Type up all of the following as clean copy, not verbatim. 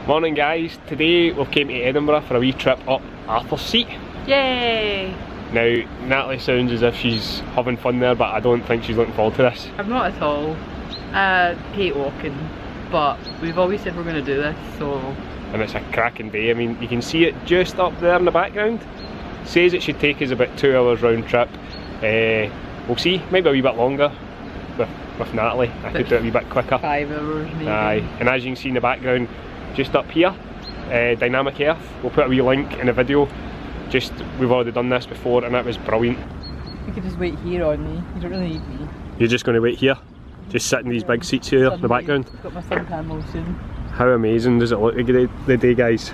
Morning guys, today we've came to Edinburgh for a wee trip up Arthur's Seat. Yay! Now, Natalie sounds as if she's having fun there, but I don't think she's looking forward to this. I'm not at all. I hate walking, but we've always said we're going to do this, so... And it's a cracking day. I mean, you can see it just up there in the background. Says it should take us about 2 hours round trip. We'll see, maybe a wee bit longer with Natalie. I could do it a wee bit quicker. 5 hours maybe. Aye, and as you can see in the background, just up here, Dynamic Earth. We'll put a wee link in the video. We've already done this before and it was brilliant. You could just wait here on me, you don't really need me. You're just going to wait here? Just sit in these big seats here in the background? I've got my suntan lotion. How amazing does it look the day, guys?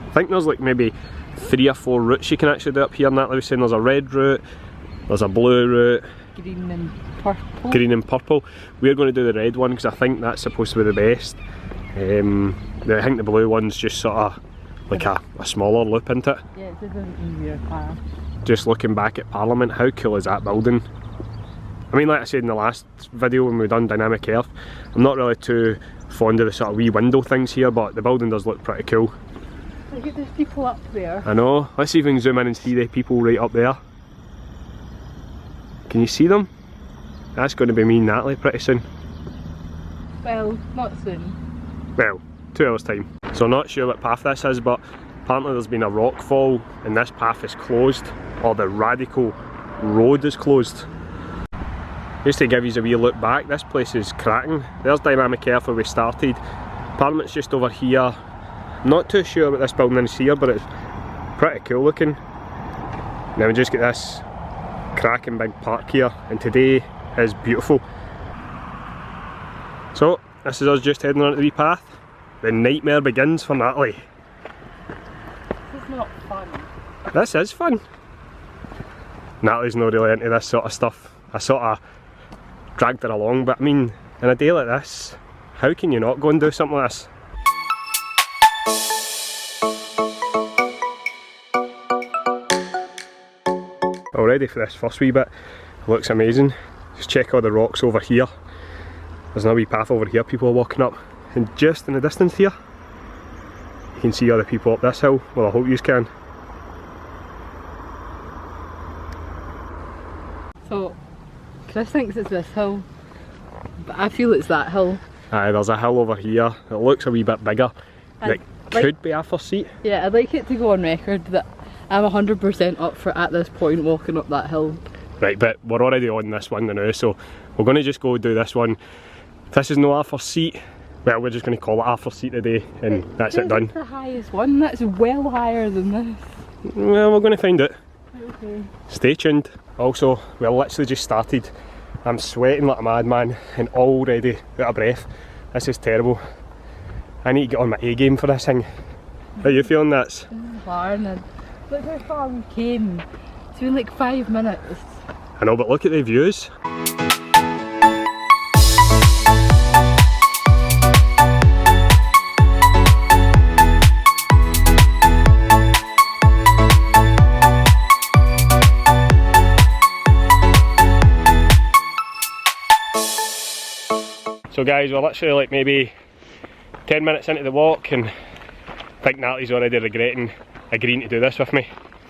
I think there's like maybe 3 or 4 routes you can actually do up here. Natalie was saying there's a red route, there's a blue route, green and purple. Green and purple. We're going to do the red one because I think that's supposed to be the best. I think the blue one's just sort of like a smaller loop into it. Yeah, it's just an easier path. Just looking back at Parliament, how cool is that building? I mean, like I said in the last video when we done Dynamic Earth, I'm not really too fond of the sort of wee window things here, but the building does look pretty cool. Look at there's people up there. I know. Let's see if we can zoom in and see the people right up there. Can you see them? That's going to be me and Natalie pretty soon. Well, not soon. Well, 2 hours time. So I'm not sure what path this is, but apparently there's been a rock fall and this path is closed, or the Radical Road is closed. Just to give you a wee look back, this place is cracking. There's Dynamic Earth where we started. Parliament's just over here. I'm not too sure what this building is here, but it's pretty cool looking. Now we just get this cracking big park here, and today is beautiful. So this is us just heading on to the wee path. The nightmare begins for Natalie. This is not fun. This is fun. Natalie's not really into this sort of stuff. I sort of dragged her along, but I mean, in a day like this, how can you not go and do something like this? Already for this first wee bit, it looks amazing. Just check all the rocks over here. There's another wee path over here people are walking up, and just in the distance here you can see other people up this hill. Well, I hope you can. So Chris thinks it's this hill, but I feel it's that hill. Aye, there's a hill over here. It looks a wee bit bigger. It could be Arthur's Seat. Yeah, I'd like it to go on record that I'm 100% up for at this point walking up that hill. Right, but we're already on this one now, so we're going to just go do this one. If this is no Arthur's Seat, well, we're just going to call it Arthur's Seat today, and that's it done. It's the highest one. That's well higher than this. Well, we're going to find it. Okay. Stay tuned. Also, we literally just started. I'm sweating like a madman and already out of breath. This is terrible. I need to get on my A game for this thing. How are you feeling that? This is hard, and look how far we came. It's been like 5 minutes. I know, but look at the views. So guys, we're literally like maybe 10 minutes into the walk, and I think Natalie's already regretting agreeing to do this with me.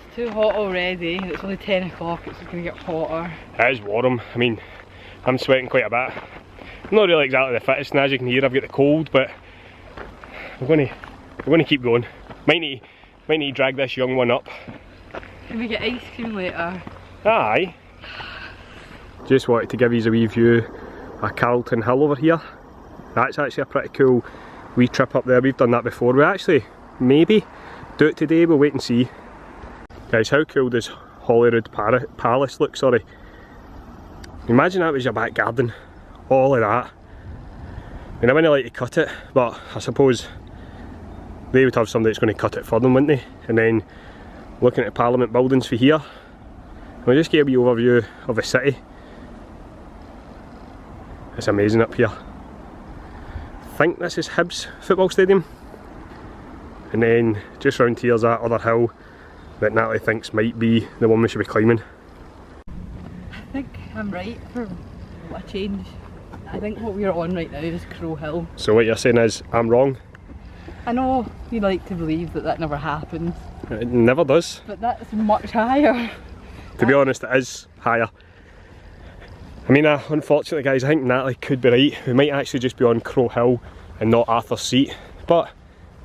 It's too hot already, and it's only 10 o'clock, it's going to get hotter. It is warm. I mean, I'm sweating quite a bit. I'm not really exactly the fittest, and as you can hear I've got the cold, but we're going to keep going. Might need to drag this young one up. Can we get ice cream later? Aye. Just wanted to give you a wee view of Carlton Hill over here. That's actually a pretty cool wee trip up there. We've done that before. We actually maybe do it today, we'll wait and see. Guys, how cool does Holyrood Palace look, sorry. Imagine that was your back garden, all of that. I mean, I wouldn't like to cut it, but I suppose they would have somebody that's going to cut it for them, wouldn't they? And then looking at Parliament buildings for here, we'll just give you a wee overview of the city. It's amazing up here. I think this is Hibs football stadium. And then just round here's that other hill that Natalie thinks might be the one we should be climbing. I think I'm right for a change. I think what we're on right now is Crow Hill. So what you're saying is I'm wrong? I know you like to believe that that never happens. It never does. But that's much higher. To be honest, it is higher. I mean, unfortunately guys, I think Natalie could be right. We might actually just be on Crow Hill and not Arthur's Seat. But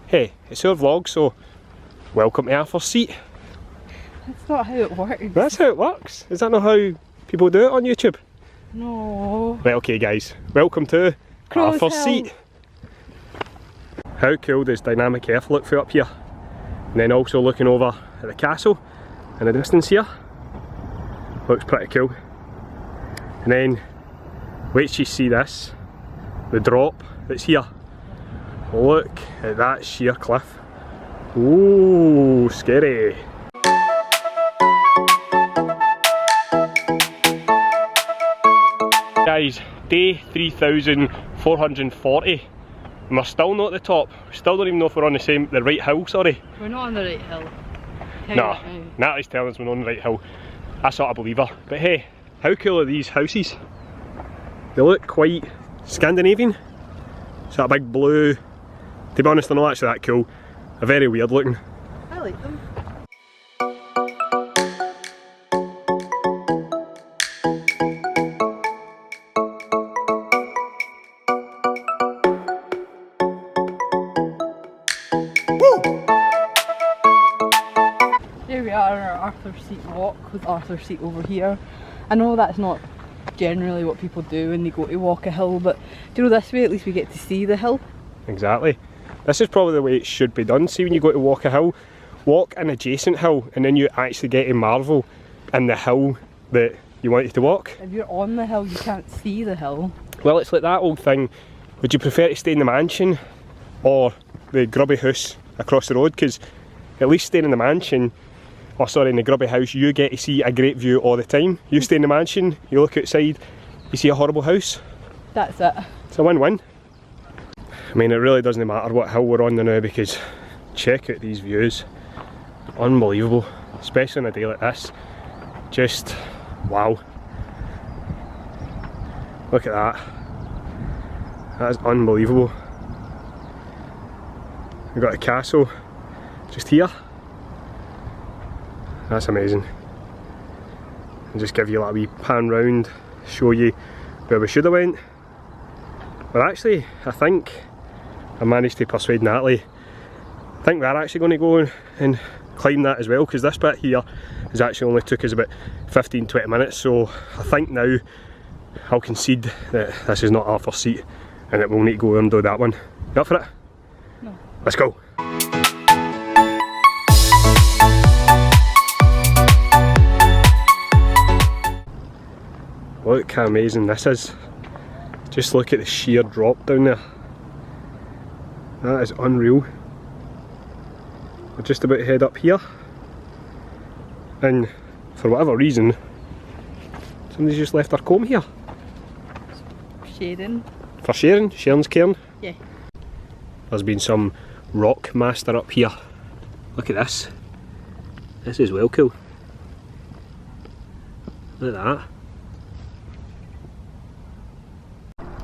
hey, it's our vlog, so welcome to Arthur's Seat. That's not how it works. That's how it works. Is that not how people do it on YouTube? No. Right, okay guys, welcome to Crow's Arthur's Hill. Seat. How cool does Dynamic Earth look from up here? And then also looking over at the castle in the distance here. Looks pretty cool. And then, wait till you see this, the drop that's here. Look at that sheer cliff. Ooh, scary. Guys, day 3,440. And we're still not at the top. We still don't even know if we're on the right hill, sorry. We're not on the right hill. No, Natalie's telling us we're on the right hill. I sort of believe her. But hey, how cool are these houses? They look quite Scandinavian. It's that big blue. To be honest, they're not actually that cool. They're very weird looking. I like them. Here we are on our Arthur's Seat walk with Arthur's Seat over here. I know that's not generally what people do when they go to walk a hill, but do you know, this way at least we get to see the hill. Exactly. This is probably the way it should be done. See, when you go to walk a hill, walk an adjacent hill and then you actually get to marvel in the hill that you wanted to walk. If you're on the hill you can't see the hill. Well, it's like that old thing, would you prefer to stay in the mansion or the grubby house across the road? Because at least staying in the mansion, or sorry, in the grubby house, you get to see a great view all the time. You stay in the mansion, you look outside, you see a horrible house. That's it. It's a win-win. I mean, it really doesn't matter what hill we're on now, because check out these views. Unbelievable, especially on a day like this. Just wow. Look at that. That is unbelievable. We've got a castle just here. That's amazing. And just give you like a wee pan round, show you where we should have went. But actually, I think I managed to persuade Natalie. I think we're actually going to go and climb that as well, because this bit here has actually only took us about 15-20 minutes, so I think now I'll concede that this is not Arthur's Seat and that we'll need to go and do that one. You up for it? No. Let's go. Look how amazing this is. Just look at the sheer drop down there. That is unreal. We're just about to head up here. And for whatever reason, somebody's just left their comb here. Shading. For sharing? Sharing's cairn? Yeah. There's been some rock master up here. Look at this. This is well cool. Look at that.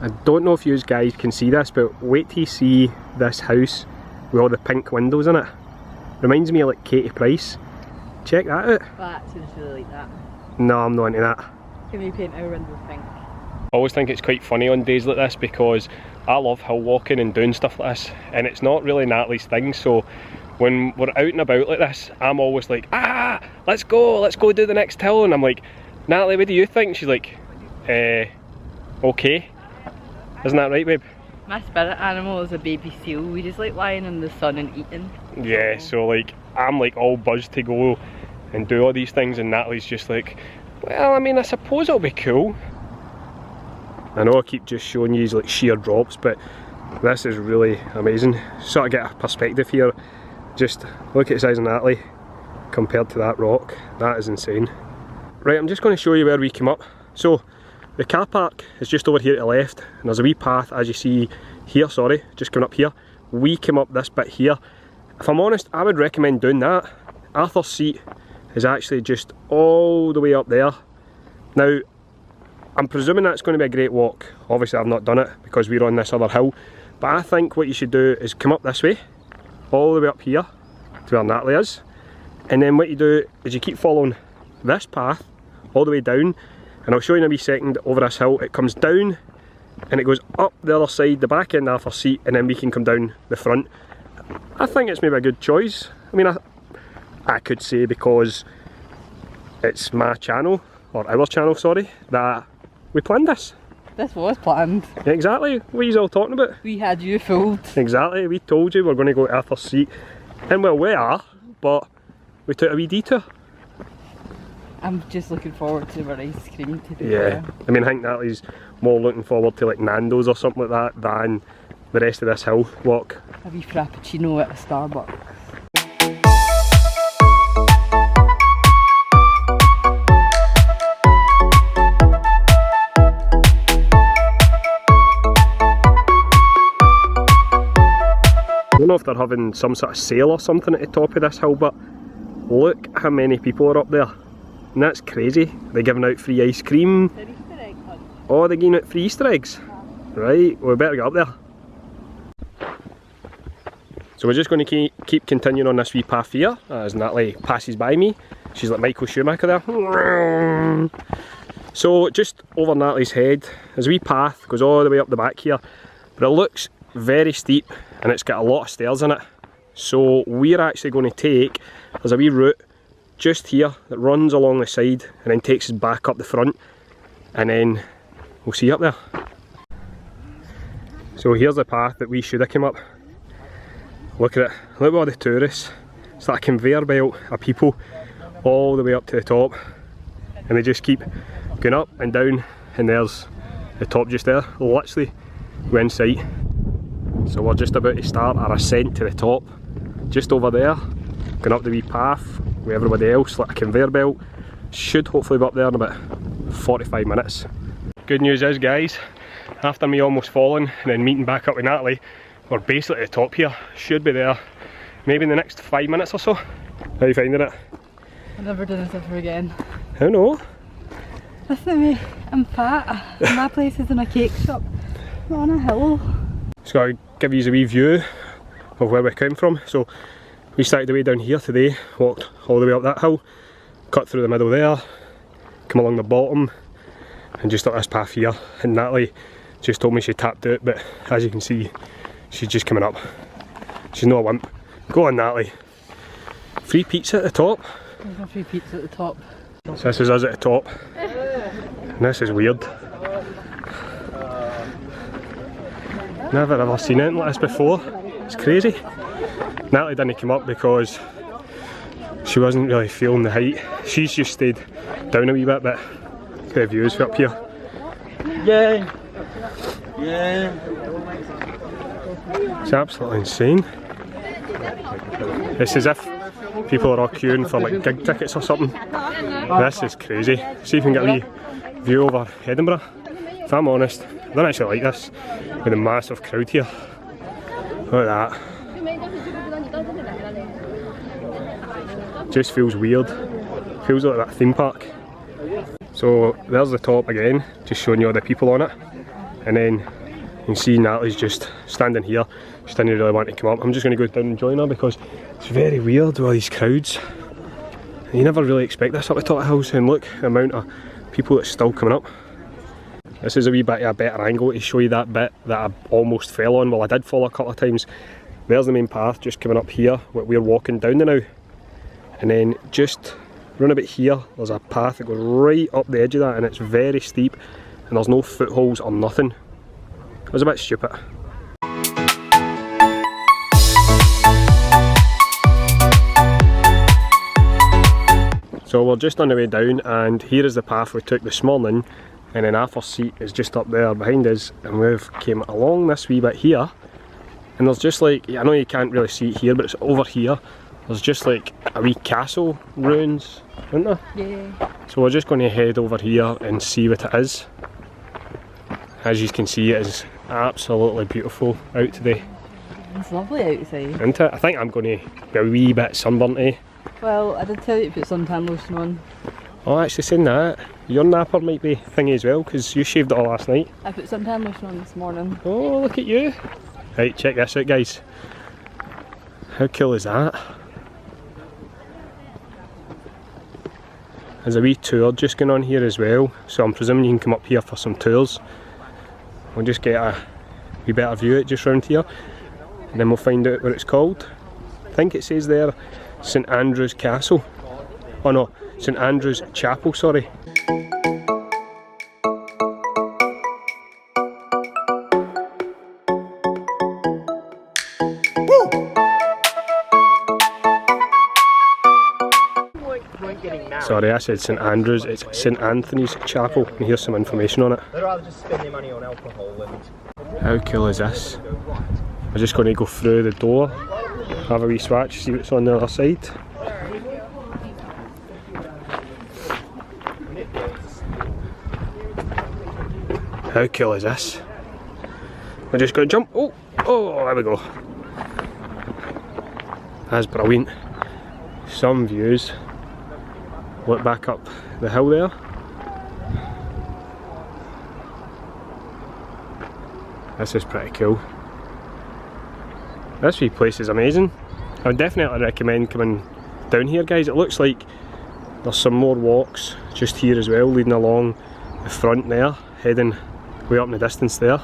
I don't know if you guys can see this, but wait till you see this house with all the pink windows in it. Reminds me of like Katie Price. Check that out. I actually just really like that. No, I'm not into that. Can we paint our windows pink? I always think it's quite funny on days like this, because I love hill walking and doing stuff like this, and it's not really Natalie's thing, so when we're out and about like this, I'm always like, let's go do the next hill, and I'm like, Natalie, what do you think? She's like, okay. Isn't that right, babe? My spirit animal is a baby seal. We just like lying in the sun and eating. Yeah, so like, I'm like all buzzed to go and do all these things, and Natalie's just like, well, I mean, I suppose it'll be cool. I know I keep just showing you like sheer drops, but this is really amazing. Sort of get a perspective here. Just look at the size of Natalie compared to that rock. That is insane. Right, I'm just going to show you where we came up. So the car park is just over here to the left, and there's a wee path, as you see here, sorry, just coming up here. We came up this bit here. If I'm honest, I would recommend doing that. Arthur's Seat is actually just all the way up there. Now, I'm presuming that's going to be a great walk. Obviously I've not done it because we're on this other hill, but I think what you should do is come up this way, all the way up here to where Natalie is, and then what you do is you keep following this path all the way down, and I'll show you in a wee second. Over this hill it comes down and it goes up the other side, the back end of our seat, and then we can come down the front. I think it's maybe a good choice. I mean, I could say because it's my channel, or our channel, sorry, that we planned this. This was planned. Yeah, exactly. What are you all talking about? We had you fooled. Exactly. We told you we're going to go to Arthur's Seat, and well, we are, but we took a wee detour. I'm just looking forward to our ice cream today. Yeah. I mean, I think Natalie's more looking forward to like Nando's or something like that than the rest of this hill walk. A wee frappuccino at a Starbucks. I don't know if they're having some sort of sale or something at the top of this hill, but look how many people are up there. And that's crazy. They're giving out free ice cream. They're Easter egg hunt. Oh, they're giving out free Easter eggs. Right, well, we better get up there. So we're just going to keep continuing on this wee path here as Natalie passes by me. She's like Michael Schumacher there. So just over Natalie's head, there's a wee path, goes all the way up the back here, but it looks very steep and it's got a lot of stairs in it. So we're actually going to take, there's a wee route just here that runs along the side and then takes us back up the front, and then we'll see you up there. So here's the path that we should have come up. Look at it, look at all the tourists. It's like a conveyor belt of people all the way up to the top, and they just keep going up and down, and there's the top just there, literally in sight. So we're just about to start our ascent to the top, just over there, going up the wee path with everybody else like a conveyor belt. Should hopefully be up there in about 45 minutes. Good news is, guys, after me almost falling and then meeting back up with Natalie, we're basically at the top here. Should be there maybe in the next 5 minutes or so. How are you finding it? I'll never do this ever again. I don't know. Listen to me, I'm fat. My place is in a cake shop, not on a hill. Just got to give you a wee view of where we came from. So we started the way down here today, walked all the way up that hill, cut through the middle there, come along the bottom, and just up this path here. And Natalie just told me she tapped out, but as you can see, she's just coming up. She's not a wimp. Go on, Natalie. Free pizza at the top. There's no free pizza at the top. So this is us at the top. And this is weird. Never ever seen anything like this before. It's crazy. Natalie didn't come up because she wasn't really feeling the height. She's just stayed down a wee bit, but look at the views from up here. Yeah. Yeah. It's absolutely insane. It's as if people are all queuing for like gig tickets or something. This is crazy. See if we can get a wee view over Edinburgh. If I'm honest, I don't actually like this with a massive crowd here. Look at that. Just feels weird. Feels like that theme park. So there's the top again, just showing you all the people on it. And then you can see Natalie's just standing here. She didn't really want to come up. I'm just going to go down and join her because it's very weird with all these crowds. And you never really expect this up the top of the house, and look the amount of people that's still coming up. This is a wee bit of a better angle to show you that bit that I almost fell on. Well, I did fall a couple of times. There's the main path just coming up here, what we're walking down the now. And then just round about here, there's a path that goes right up the edge of that, and it's very steep, and there's no footholds or nothing. It was a bit stupid. So we're just on the way down, and here is the path we took this morning, and then Arthur's Seat is just up there behind us, and we've came along this wee bit here, and there's just like, I know you can't really see it here, but it's over here. There's just like a wee castle ruins, isn't there? Yeah. So we're just going to head over here and see what it is. As you can see, it is absolutely beautiful out today. It's lovely outside. Isn't it? I think I'm going to be a wee bit sunburnt, eh? Well, I did tell you to put suntan lotion on. Oh, actually saying that, your napper might be thingy as well, because you shaved it all last night. I put suntan lotion on this morning. Oh, look at you. Right, check this out, guys. How cool is that? There's a wee tour just going on here as well, so I'm presuming you can come up here for some tours. We'll just get a wee better view of it just round here, and then we'll find out what it's called. I think it says there St Andrew's Castle. Oh no, St Andrew's Chapel, sorry. Sorry, I said St Andrews, it's St Anthony's Chapel, and here's some information on it. They'd rather just spend their money on alcohol and... How cool is this? We're just going to go through the door, have a wee swatch, see what's on the other side. How cool is this? We're just going to jump, oh, there we go. That's brilliant. Some views. Look back up the hill there. This is pretty cool. This wee place is amazing. I would definitely recommend coming down here, guys. It looks like there's some more walks just here as well, leading along the front there, heading way up in the distance there.